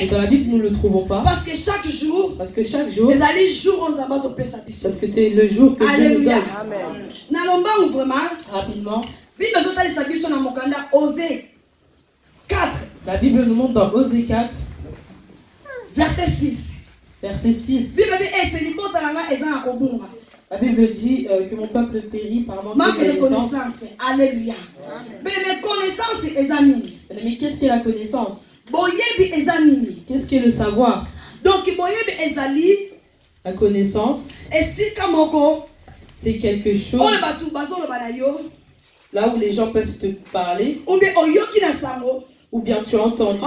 Et dans la Bible, nous ne le trouvons pas. Parce que chaque jour, parce que c'est le jour que Dieu nous donne. Amen. Rapidement, Osée 4, la Bible nous montre dans Osée 4, verset 6. verset 6. La Bible dit que mon peuple périt par manque de connaissance. Alléluia. Mais les connaissances, Mais qu'est-ce que la connaissance? Qu'est-ce que le savoir? Donc, la connaissance, c'est quelque chose là où les gens peuvent te parler, ou bien tu as entendu,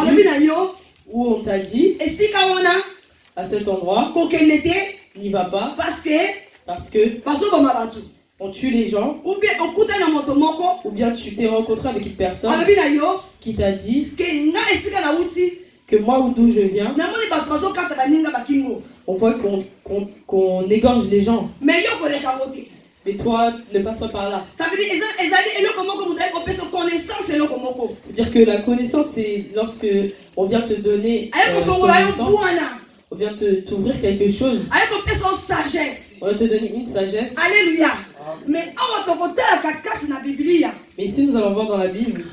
ou on t'a dit à cet endroit, n'y va pas, parce que on tue les gens, ou bien tu t'es rencontré avec une personne qui t'a dit que moi ou d'où je viens, on voit qu'on égorge les gens. Mais toi, ne passe pas par là. C'est-à-dire que la connaissance, c'est lorsque on vient te donner connaissance, on vient t'ouvrir quelque chose. On va te donner une sagesse. Alléluia. Mais ici, nous allons voir dans la Bible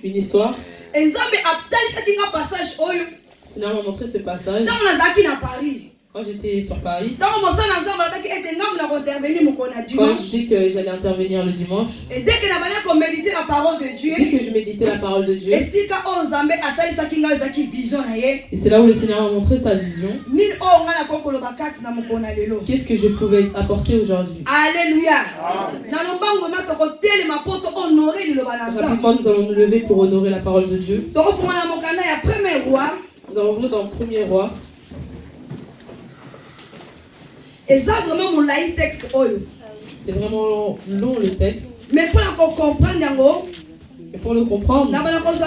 une histoire. Seigneur m'a montré ce passage quand j'étais sur Paris. Quand je dis que j'allais intervenir le dimanche, et dès que je méditais la parole de Dieu, dès que je méditais la parole de Dieu, et c'est là où le Seigneur m'a montré sa vision. Qu'est-ce que je pouvais apporter aujourd'hui? Alléluia. Rapidement, nous allons nous lever pour honorer la parole de Dieu. Nous allons ouvrir dans le premier roi. Et ça vraiment mon laïc texte. C'est vraiment long le texte. Mais pour comprendre, et pour le comprendre,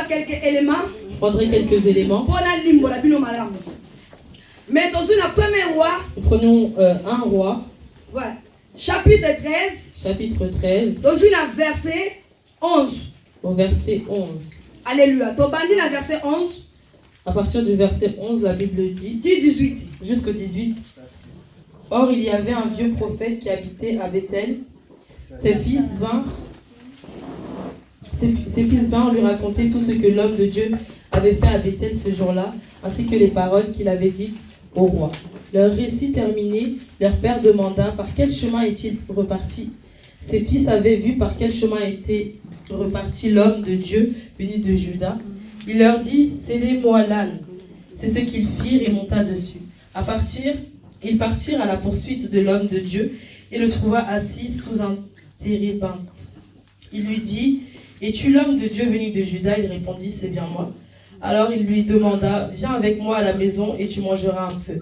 quelques éléments. Je prendrai quelques éléments. Mais dans une première roi. Nous prenons un roi. Ouais. Chapitre 13. Chapitre 13. Dans une verset 11. Au verset 11. Alléluia. Verset 11. À partir du verset 11, la Bible dit 18. Jusqu'au 18. Or, il y avait un vieux prophète qui habitait à Bethel. Ses fils vinrent lui raconter tout ce que l'homme de Dieu avait fait à Bethel ce jour-là, ainsi que les paroles qu'il avait dites au roi. Leur récit terminé, leur père demanda par quel chemin est-il reparti. Ses fils avaient vu par quel chemin était reparti l'homme de Dieu venu de Juda. Il leur dit, scellez-moi l'âne. C'est ce qu'ils firent et monta dessus. Ils partirent à la poursuite de l'homme de Dieu et le trouva assis sous un térébinthe. Il lui dit, es-tu l'homme de Dieu venu de Juda? Il répondit, c'est bien moi. Alors il lui demanda, viens avec moi à la maison et tu mangeras un peu.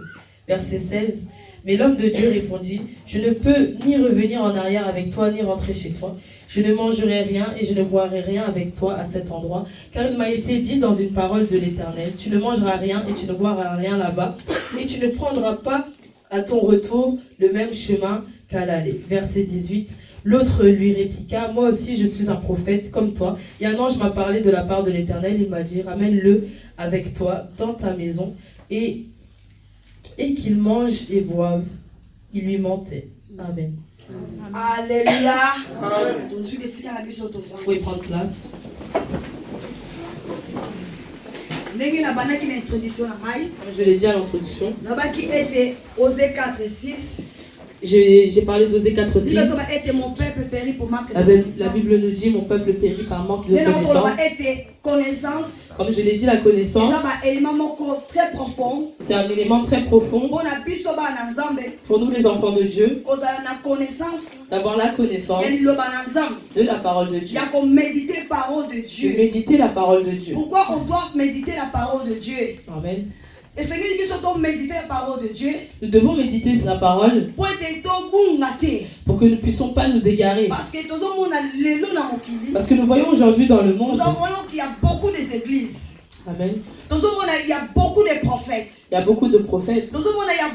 Verset 16. Mais l'homme de Dieu répondit, je ne peux ni revenir en arrière avec toi, ni rentrer chez toi. Je ne mangerai rien et je ne boirai rien avec toi à cet endroit, car il m'a été dit dans une parole de l'Éternel, tu ne mangeras rien et tu ne boiras rien là-bas, et tu ne prendras pas à ton retour le même chemin qu'à l'aller. Verset 18. L'autre lui répliqua, moi aussi je suis un prophète comme toi, et un ange m'a parlé de la part de l'Éternel, il m'a dit, ramène-le avec toi dans ta maison, et qu'il mange et boive. Il lui mentait. Amen. Alléluia. Vous pouvez prendre place. Comme je l'ai dit à l'introduction, j'ai parlé d'Osée 4, 6. La Bible nous dit, mon peuple périt par manque de connaissance. Comme je l'ai dit, la connaissance, c'est un élément très profond pour nous les enfants de Dieu, d'avoir la connaissance de la parole de Dieu, de méditer la parole de Dieu. Pourquoi on doit méditer la parole de Dieu? Amen. Et c'est que nous devons méditer la parole de Dieu. Nous devons méditer sa parole pour que nous ne puissions pas nous égarer. Parce que nous voyons aujourd'hui dans le monde, nous voyons qu'il y a beaucoup d'églises. Amen. Il y a beaucoup de prophètes. Il y a beaucoup de prophètes. Il y a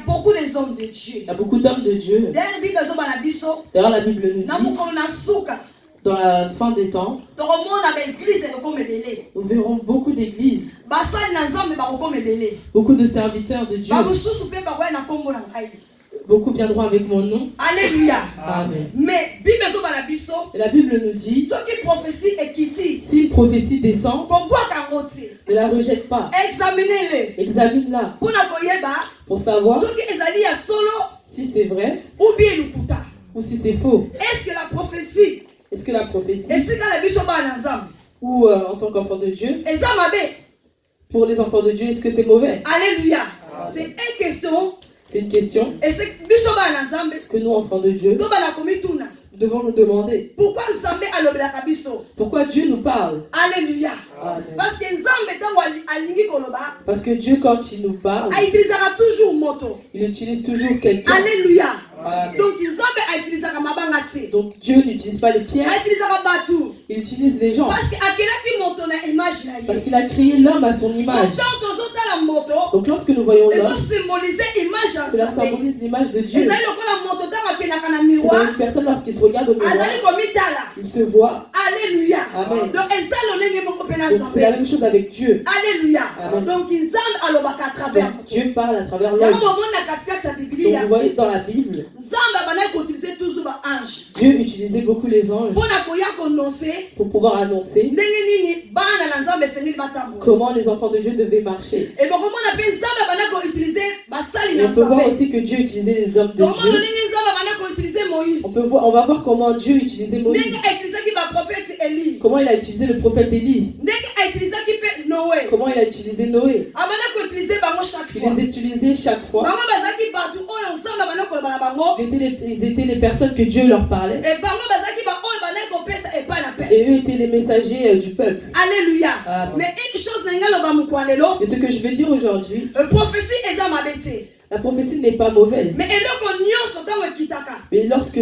beaucoup d'hommes de Dieu. Il y a beaucoup d'hommes de Dieu. D'ailleurs, la Bible nous dit Dans la fin des temps, tokomona baeglise ekokoma ebele nous verrons beaucoup d'églises, basali na nzambe bakokoma ebele beaucoup de serviteurs de Dieu. bamosusu mpe bakoya na nkombo na ngai. Beaucoup viendront avec mon nom. Alléluia. Amen. Mais bible ezobala biso Et la Bible nous dit, soki prophétie ekiti si une prophétie descend, kobwaka yango te, ne la rejette pas. examine-le Examine-la mpona koyeba pour savoir soki ezali ya solo si c'est vrai ou bien lukuta. ou si c'est faux. Est-ce que la prophétie Est-ce que la prophétie, esika na biso bana nzambe ou en tant qu'enfant de Dieu, eza mabe? pour les enfants de Dieu, est-ce que c'est mauvais? Alléluia. C'est une question. C'est une question Et c'est biso bana nzambe que nous, enfants de Dieu, to bana komituna. devons nous demander. Pourquoi nzambe alobelaka biso? Pourquoi Dieu nous parle? Alléluia. Amen. Parce que nzambe ntango alingi koloba Parce que Dieu, quand il nous parle, aitilisaka toujours moto. il utilise toujours quelqu'un. Alléluia. Amen. Donc nzambe aitilisaka mabanga te, Donc Dieu n'utilise pas les pierres, aitilisaka batu. il utilise les gens. Parce que akelaki moto na image na Parce ye. qu'il a créé l'homme à son image. Tant tozotala moto Donc lorsque nous voyons l'homme, ezosymbolize image ya cela nzambe. symbolise l'image de Dieu. Ezali lokola moto ntango akendaka na C'est dans miroir une personne lorsqu'il se regarde au miroir, azali komitala. il se voit. Alléluia. Amen. Donc eza lolenge moko mpe na Donc c'est la nzambe. même chose avec Dieu. Alléluia. Amen. Donc nzambe alobaka à travers Donc moto. Dieu parle à travers Yango l'homme. bomona na katikati ya Donc Biblia vous voyez dans la Bible, nzambe abandaki koutilize toujours baange Dieu utilisait beaucoup les anges mpona koya kononse pour pouvoir annoncer ndenge nini bana na nzambe esengeli batambola. comment les enfants de Dieu devaient marcher. Et bokomona mpe nzambe abandaki koutilize basali Et na on peut voir nzambe. aussi que Dieu utilisait les hommes de Tokomona Dieu. ndenge nzambe abandaki koutilize Moïse, On va voir comment Dieu utilisait Moïse. ndenge autilisaki baprofete Eli, Comment il a utilisé le prophète Élie. ndenge autilisaki mpe Noé. Comment il a utilisé Noé. Abandaki koutilize bango chaque Il fois. les utilisait chaque fois. Bango bazalaki bato oyo nzambe abandaki koloba na bango. Ils étaient les personnes que Dieu leur parlait. Et bango bazalaki ba oyo bandaki kopesa epai na pe. Et eux étaient les messagers du peuple. Alléluia. Amen. Mais une chose na ngai loba mokwalelo, Et ce que je veux dire aujourd'hui, prophétie eza mabe te. la prophétie n'est pas mauvaise. Mais eloko nyonso ntango ekitaka, Mais lorsque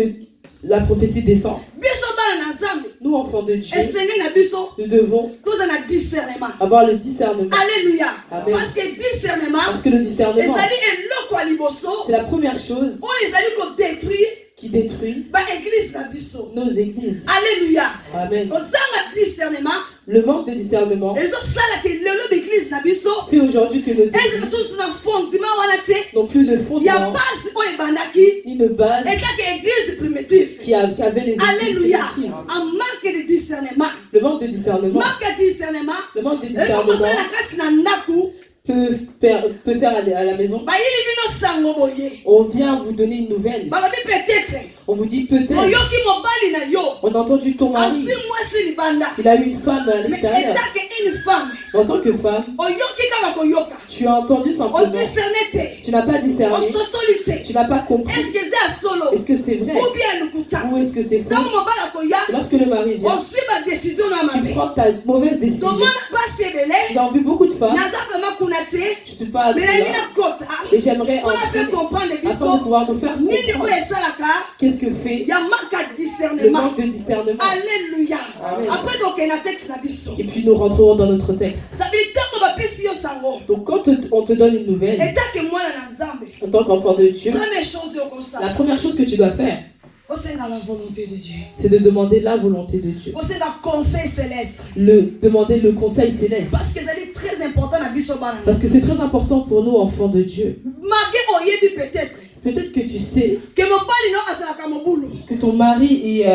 la prophétie descend, biso bana na nzambe nous enfants de Dieu, esengeli na biso nous devons toza na discernement. avoir le discernement. Alléluia. Amen. Parce que discernement Parce que le discernement, ezali eloko ya liboso c'est la première chose oyo ezali kodétruire qui détruit baeglise na biso. nos églises. Alléluia. Amen. kozanga discernement Le manque de discernement ezosalaka lelo baeglise na biso fait aujourd'hui que nos eza églises mosusu na fondement wana te n'ont plus le ya fondement base oyo ebandaki ni de base ekaka église primitive. qu'avaient les églises Alléluia. primitives. En manque de discernement. Le manque de discernement, Manque de discernement. le manque de ezokozala discernement na kati na ndaku peut faire à la maison. bayili bino sango boye On vient vous donner une nouvelle. balobi peut-être On vous dit peut-être, oyoki mobali na yo on a entendu ton mari, aswi mwasi libanda, il a eu une femme à mais l'extérieur. etake une femme En tant que femme, oyoki kaka koyoka tu as entendu simplement, odiscerne te tu n'as pas discerné, ososoli te. tu n'as pas compris. Est-ce que eza ya solo Est-ce que c'est vrai ou bien lukuta? ou est-ce que c'est faux? ntango mobali akoya Et lorsque le mari vient, oswi badesizio na tu mabe. prends ta mauvaise décision. tomona basi ebele J'ai vu beaucoup de femmes, naza vraimen kuna te je ne suis pas mais nalingi là, nakota et j'aimerais mpona entrer mpe comprendre afin de biso pouvoir nous faire nini oyo comprendre esalaka qu'est-ce que fait ya manque ya le discernement. manque de discernement. Alléluia. Amen. Après tokende na texte na biso Et puis nous rentrerons dans notre texte. sabili ntango bapesi yo sango Donc quand on te donne une nouvelle, etake mwana na nzambe, en tant qu'enfant de Dieu, première chose yo la kosala première chose que tu dois faire, osenga la volonté de Dieu, c'est de demander la volonté de Dieu. osenga conseil céleste, Demander le conseil céleste. parce que ezali très important na biso bana. Parce que c'est très important pour nous, enfants de Dieu. malgré oyebi peut-être Peut-être que tu sais ke mobali no azalaka mobulu. que ton mari est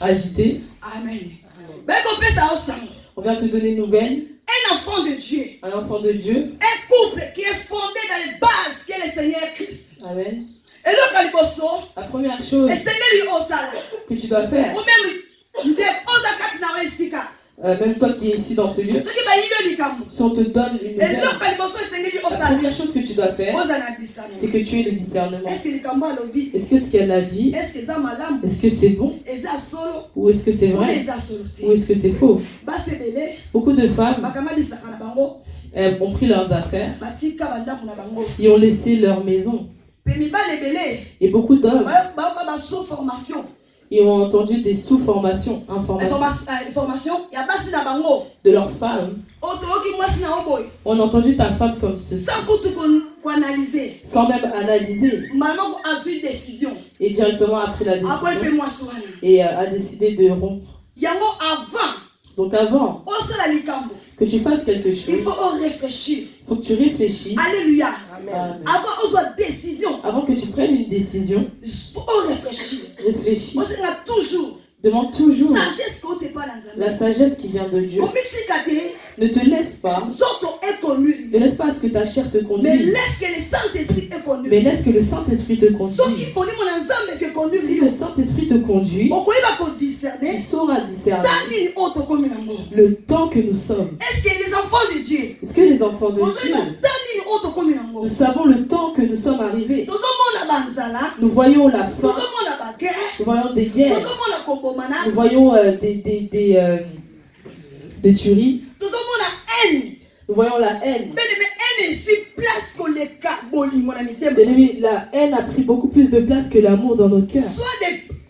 agité. Amen. bekopesa yo sango On vient te donner une nouvelle. un enfant de Dieu, Un enfant de Dieu. un couple qui est fondé dans les bases qui est le Seigneur Christ. Amen. eloko ya liboso La première chose esengeli osala que tu dois faire, ou même nde oza kati na yo esika même toi qui es ici dans ce lieu, soki bayili yo likambo si on te donne une nouvelle, eloko ya liboso esengeli la osala première chose que tu dois faire, oza na c'est discernement. que tu aies le discernement. Est-ce que likambo alobi Est-ce que ce qu'elle a dit, est-ce que eza malamu est-ce que c'est bon eza solo ou est-ce que c'est ou vrai eza solo ou te? est-ce que c'est faux? basi ebele Beaucoup de femmes bakangamisaka na bango ont pris leurs affaires batika bandako na bango, et ont laissé leur maison. mpe mibali ebele Et beaucoup d'hommes bayoka baso formation ils ont entendu des sous-formations, informations formation ya basi na bango de leurs femmes. oyo toyoki mwasi na yo boye On a entendu ta femme comme ceci, sans kutu analyser. sans même analyser. Maman a eu une décision. Et directement après la Après, décision, moi, souvent. et a décidé de rompre. Yango avant. Donc avant On se la likambo. que tu fasses quelque Il chose, faut réfléchir. il faut que tu réfléchisses. Alléluia. Amen. Avant, on soit décision. Avant que tu prennes une décision, On réfléchit. réfléchis. On se la toujours. Demande toujours Sagesse qu'on te pas dans la sagesse qui vient de Dieu. Comme si kate, Ne te laisse pas, Zoto est connu. ne laisse pas à ce que ta chair te Mais conduise, laisse que le Saint-Esprit est connu. mais laisse que le Saint-Esprit te Ceux qui conduise. connaissent mon ensemble que connu. Si le Saint-Esprit te conduit, On va qu'on tu discerner. sauras discerner Dans une autre commune amour. le temps que nous sommes. Est-ce que les enfants de Dieu, Est-ce que les enfants de dans Dieu, une autre commune amour, nous savons le temps que nous sommes arrivés? tout le monde a banzala, Nous voyons la tout le faim, monde a baguette, nous voyons des tout le guerres, monde a kobomana, nous voyons des tueries, tout le monde a haine. nous voyons la haine. Mais haine est sur place que les cas bolingo na mitembo. Bien-aimés, la haine a pris beaucoup plus de place que l'amour dans nos cœurs. Soit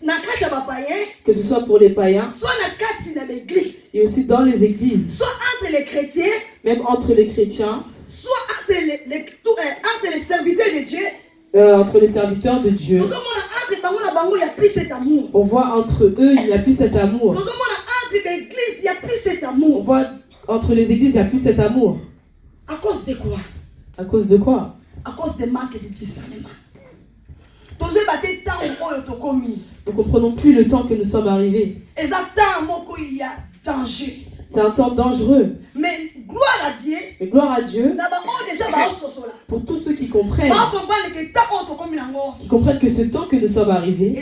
na kati ya bapayen, Que ce soit pour les païens soit na kati na l'église, et aussi dans les églises, soit entre les chrétiens, même entre les chrétiens, soit entre les serviteurs de Dieu. entre les serviteurs de Dieu. Tout le monde entre bango na bango, il n'y a plus cet amour. On voit entre eux, il n'y a plus cet amour. Tout le monde entre l'église, il n'y a plus cet On amour. voit entre les églises, il n'y a plus cet amour. À cause de quoi? À cause de quoi? À cause de manque de discernement. Tous les bâtés temps où ils ont commis. Nous ne comprenons plus le temps que nous sommes arrivés. Exactement, il y a danger. C'est un temps dangereux. Mais gloire à Dieu. Mais gloire à Dieu Déjà, pour tous ceux qui comprennent que ce temps que nous sommes arrivés,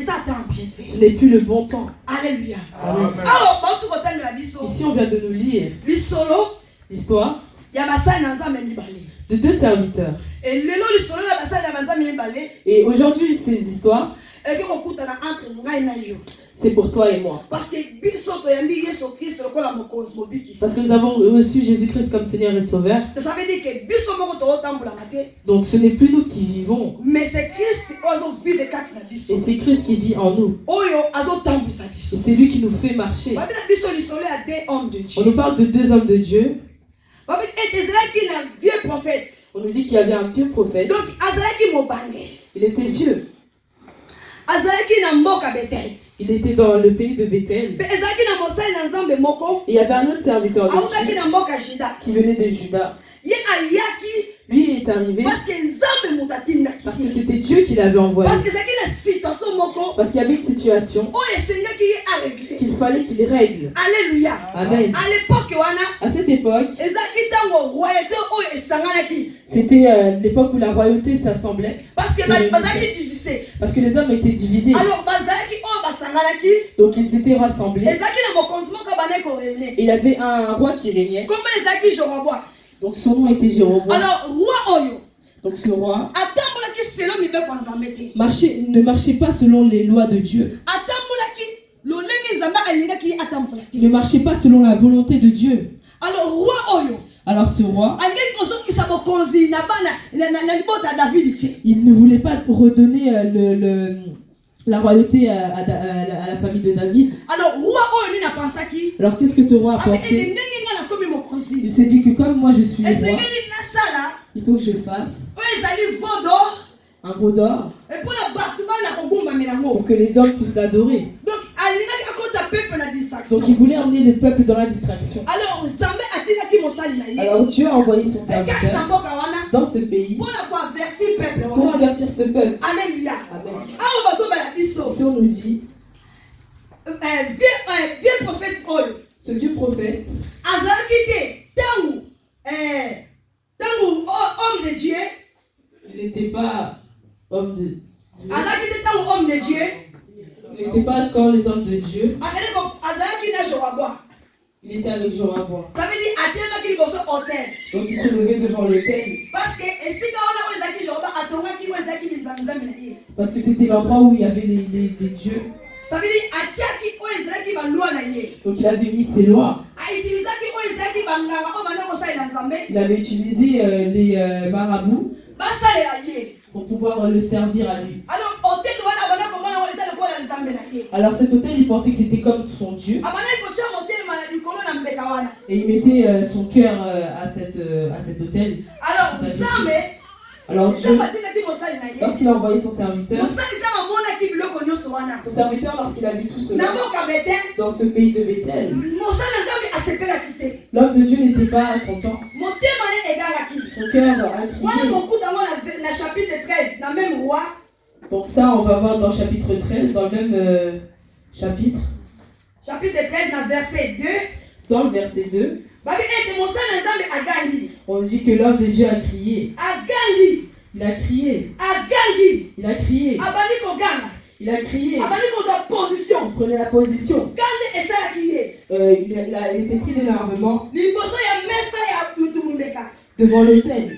ce n'est plus le bon temps. Alléluia. Amen. Ici, on vient de nous lire l'histoire de deux serviteurs. Et aujourd'hui, ces histoires, c'est pour toi et moi. Parce que nous avons reçu Jésus-Christ comme Seigneur et Sauveur. ça veut dire que Donc ce n'est plus nous qui vivons. mais c'est Christ qui vit Et c'est Christ qui vit en nous. Et c'est lui qui nous fait marcher. On nous parle de deux hommes de Dieu. On nous dit qu'il y avait un vieux prophète. Donc, Il était vieux. Il était dans le pays de Bethel. Et il y avait un autre serviteur de Dieu qui venait de Juda. Lui est arrivé parce que c'était Dieu qui l'avait envoyé. Parce qu'il y avait une situation qu'il fallait qu'il règle. Alléluia. Amen. À l'époque, À cette époque, c'était l'époque où la royauté s'assemblait. parce Parce que les hommes étaient divisés. alors, Donc ils s'étaient rassemblés. Et il y avait un roi qui régnait. Donc son nom était Jéroboam. alors, roi Oyo, Donc ce roi marchait ne marchait pas selon les lois de Dieu. Il ne marchait pas selon la volonté de Dieu. alors, roi Oyo, Alors ce roi, il ne voulait pas redonner la royauté à la famille de David. alors, roi Oyo, lui n'a pensé qui? Alors qu'est-ce que ce roi a pensé? Il s'est dit que comme moi je suis le roi, il faut que je fasse un veau d'or pour que les hommes puissent adorer. Donc il voulait emmener le peuple dans la distraction. Alors Dieu a envoyé son serviteur dans ce pays pour avertir ce peuple. Alléluia. Amen. Ici on nous dit, Vieux prophète Oyo, ce vieux prophète, homme de Dieu, il n'était pas homme de Dieu. homme de Dieu, Il n'était pas quand les hommes de Dieu. Il était avec Joraboam. ça veut dire Donc il s'est levé devant l'autel. Parce que c'était l'endroit où il y avait les dieux. ça veut dire Donc il avait mis ses lois. Il avait utilisé les marabouts pour pouvoir le servir à lui. Alors cet autel, il pensait que c'était comme son Dieu. Et il mettait son cœur à cet autel. alors, Alors Dieu, batinaki mosali na ye lorsqu'il a envoyé son serviteur, mosali ntango amonaki biloko nyonso wana son serviteur, lorsqu'il a vu tout na cela mboka Bethel, dans ce pays de Bethel, mosali na nzambe asepelaki te l'homme de Dieu n'était pas content. motema ye egangaki Son cœur a wana crié. tokuta yango na chapitre 13 na même roi Donc ça, on va voir dans chapitre 13, dans le même chapitre, chapitre 13 na verset 2 dans le verset 2, babi ete mosali na nzambe agangi on dit que l'homme de Dieu a crié. agangi Il a crié. agangi Il a crié. abandi koganga Il a crié. abandi kozwa position Il prenait la position. kandi esalaki ye Il était pris d'énervement liboso ya mesa ya mutu mundeka devant l'autel.